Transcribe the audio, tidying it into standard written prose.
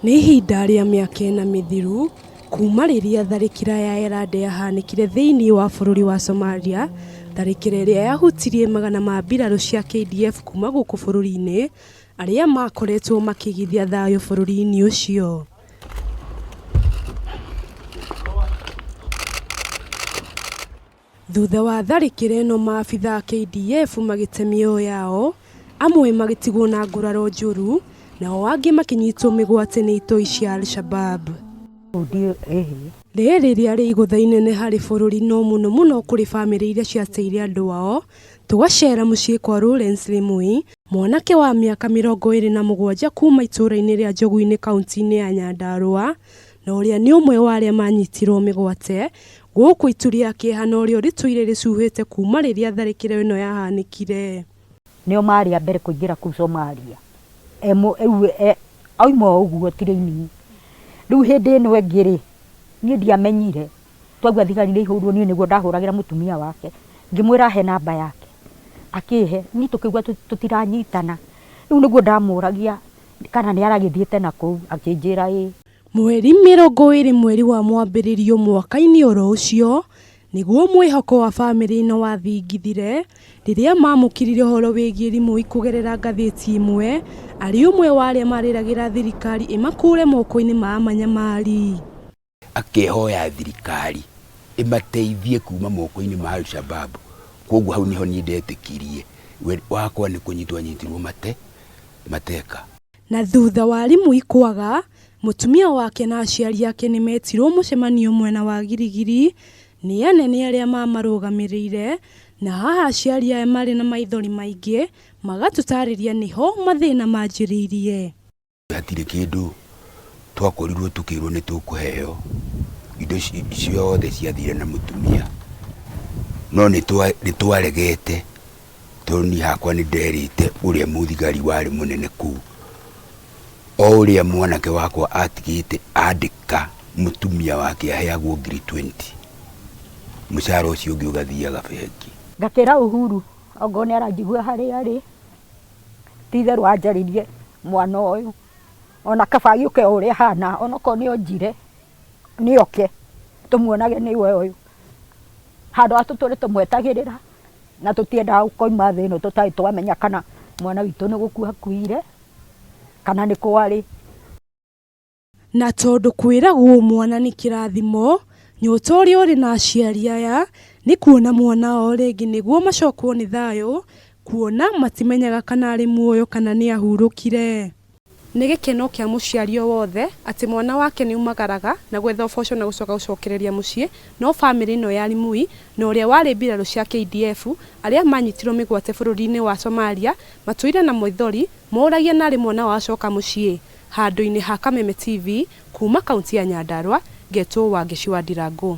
Nĩ ihinda rĩa mĩaka ĩna mĩthiru kuma rĩrĩa tharĩkĩra ya Erande yahanĩkire thĩinĩ wa bũrũri wa Somalia, tharĩkĩra ĩrĩa yahutirie magana ma mbirarũ cia KDF kuma gũkũ bũrũri-inĩ, arĩa makoretwo makĩgithia thayũ bũrũri-inĩ ũcio. Thutha wa tharĩkĩra ĩno, maabitha a KDF magĩte mĩoyo yao, amwe magĩtigwo na nguraro njũru, nao angĩ makinyitwo migwate nĩ itoi cia Al-Shabab. Rĩrĩ rĩarĩ igũtha inene harĩ bũrũri, no mũno kũrĩ bamĩrĩ iria ciateire andũ ao. Tũgacera mũciĩ kwa Lawrence Limui, mwanake wa mĩaka 27 kuma itũra-inĩ rĩa Njogu-inĩ kaunti-inĩ ya Nyandarua, na ũrĩa nĩ ũmwe wa arĩa manyitirwo migwate gũkũ itu rĩa kĩeha, na ũrĩa rĩtũire rĩcuhĩte kuma rĩrĩa tharĩkĩra ĩno yahanĩkire. Nĩo marĩ a mbere kũingĩra kũu Somalia. Auma ũguo tire-inĩ. Rĩu hĩndĩ ĩno ĩngĩ rĩ, niĩ ndiamenyire. Twaigua thigari nĩ ihũrwo, niĩ nĩguo ndahũragĩra mũtumia wake. Ngĩmwĩra he namba yake. Akĩhe, niĩ tũkĩigua tũtiranyitana. Rĩu nĩguo ndamũragia kana nĩ aragĩthiĩte na kũu, akĩnjĩra ĩ. Mweri 20 mweri wa mwambĩrĩrio mwaka-inĩ oro ũcio, nĩguo mwĩhoko wa bamĩrĩ ĩno wathingithire rĩrĩa mamũkirire ũhoro wĩgiĩ Limui kũgerera ngathĩti ĩmwe, arĩ ũmwe wa arĩa marĩragĩra thirikari ĩmakũre moko-inĩ ma amanyamari. Akĩhoya thirikari ĩmateithie kuma moko-inĩ ma Al-Shabab. Koguo hau niho niĩ ndetĩkirie wakwa nĩ kũnyitwo anyitirwo mateka. Na thutha wa Limui kwaga, mũtumia wake na aciari ake nĩ metirwo mũcemanio mwena wa Girigiri nĩ anene arĩa mamarũgamĩrĩire, na haha aciari aya marĩ na maithori maingĩ magatũtarĩria niho mathĩna manjĩrĩirie. Hatirĩ kĩndũ twakorirwo tukĩrwo nĩ tũkũheo, indo ciothe ciathire na mũtumia, no nĩ twaregete tondũ niĩ hakwa nĩ nderĩte ũrĩa mũthigari warĩ mũnene kũu, o ũrĩa mwanake wakwa atigĩte andĩka mũtumia wake aheagwo 20,000, mũcara ũcio ũngĩ ũgathiaga bengi. Ngakĩra Uhuru ongo nĩ aranjigua harĩa arĩ, ti itherũ anjaririe mwana ũyũ, ona kaba gĩũke ũrĩa hana, onako nĩ onjire nĩoke tũmuonage nĩwe ũyũ, handũ ha tũtũre tũmwetagĩrĩra na tũtiendaga gũkoima thĩ ĩno tũtarĩ twamenya kana mwana witũ nĩ gũkua akuire kana nĩ kwarĩ. Na tondũ kwĩragwo mwana nĩ kĩrathimo, nyota ũrĩa ũrĩ na aciari aya nĩ kuona mwana o rĩngĩ nĩguo macokwo nĩ thayũ, kuona matimenyaga kana arĩ muoyo kana nĩ ahurũkire. Nĩ gĩkeno kĩa mũciari o wothe atĩ mwana wake nĩ umagaraga na gwetha ũboco na gũcokereria mũciĩ, no bamĩrĩ ĩno ya Limui na ũrĩa warĩ mbirarũ cia KDF arĩa manyitirwo migwate bũrũri-inĩ wa Somalia matũire na maithori moragia narĩ mwana wacoka mũciĩ. Handũ-inĩ ha Kameme TV kuma kaunti ya Nyandarua, Ngetwo wa Gĩciwa Ndirango.